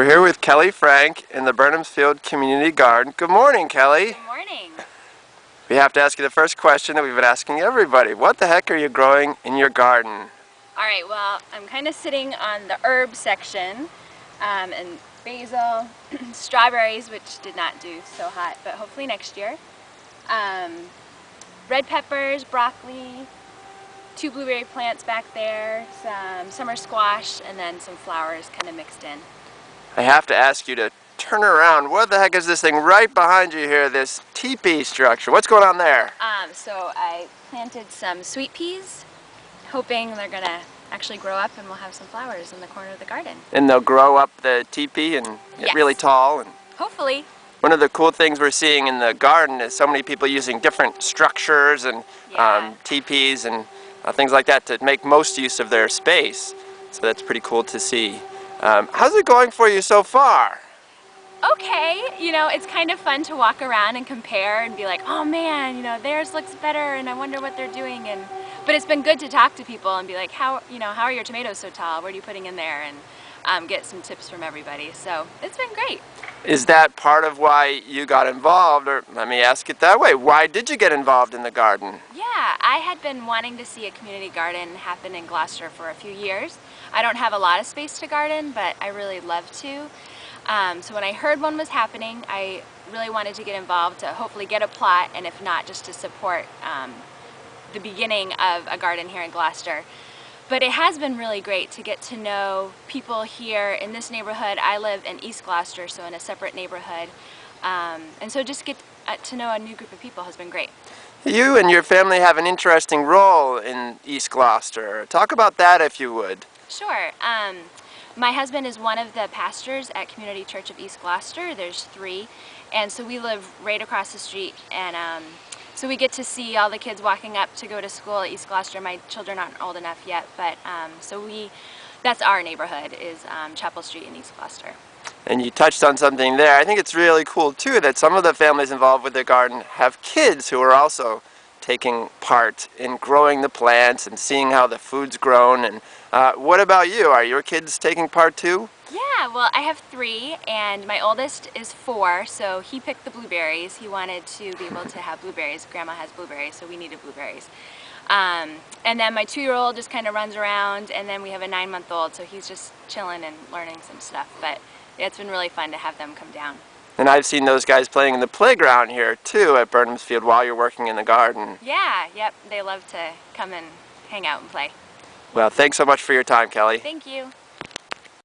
We're here with Kellie Frank in the Burnham's Field Community Garden. Good morning, Kellie. Good morning. We have to ask you the first question that we've been asking everybody. What the heck are you growing in your garden? Alright, well, I'm kind of sitting on the herb section, and basil, strawberries, which did not do so hot, but hopefully next year. Red peppers, broccoli, 2 blueberry plants back there, some summer squash, and then some flowers kind of mixed in. I have to ask you to turn around. What the heck is this thing right behind you here, this teepee structure? What's going on there? So I planted some sweet peas, hoping they're going to actually grow up and we'll have some flowers in the corner of the garden. And they'll grow up the teepee and get really tall. And hopefully. one of the cool things we're seeing in the garden is so many people using different structures and teepees and things like that to make most use of their space. So that's pretty cool to see. How's it going for you so far? Okay, it's kind of fun to walk around and compare and be like, oh man, theirs looks better and I wonder what they're doing. But it's been good to talk to people and be like, how are your tomatoes so tall? What are you putting in there? And get some tips from everybody. So it's been great. Is that part of why you got involved? Or let me ask it that way. Why did you get involved in the garden? Yeah, I had been wanting to see a community garden happen in Gloucester for a few years. I don't have a lot of space to garden, but I really love to. So when I heard one was happening, I really wanted to get involved to hopefully get a plot, and if not, just to support the beginning of a garden here in Gloucester. But it has been really great to get to know people here in this neighborhood. I live in East Gloucester, so in a separate neighborhood. And so just get to know a new group of people has been great. You and your family have an interesting role in East Gloucester. Talk about that if you would. Sure. My husband is one of the pastors at Community Church of East Gloucester. There's 3, and so we live right across the street, and so we get to see all the kids walking up to go to school at East Gloucester. My children aren't old enough yet, but that's our neighborhood, is Chapel Street in East Gloucester. And you touched on something there. I think it's really cool too that some of the families involved with the garden have kids who are also taking part in growing the plants and seeing how the food's grown. And what about you? Are your kids taking part too? Yeah, well, I have 3, and my oldest is 4, so he picked the blueberries. He wanted to be able to have blueberries. Grandma has blueberries, so we needed blueberries. And then my 2-year-old just kind of runs around, and then we have a 9-month-old, so he's just chilling and learning some stuff. But it's been really fun to have them come down. And I've seen those guys playing in the playground here too at Burnham's Field while you're working in the garden. Yeah, yep, they love to come and hang out and play. Well, thanks so much for your time, Kellie. Thank you.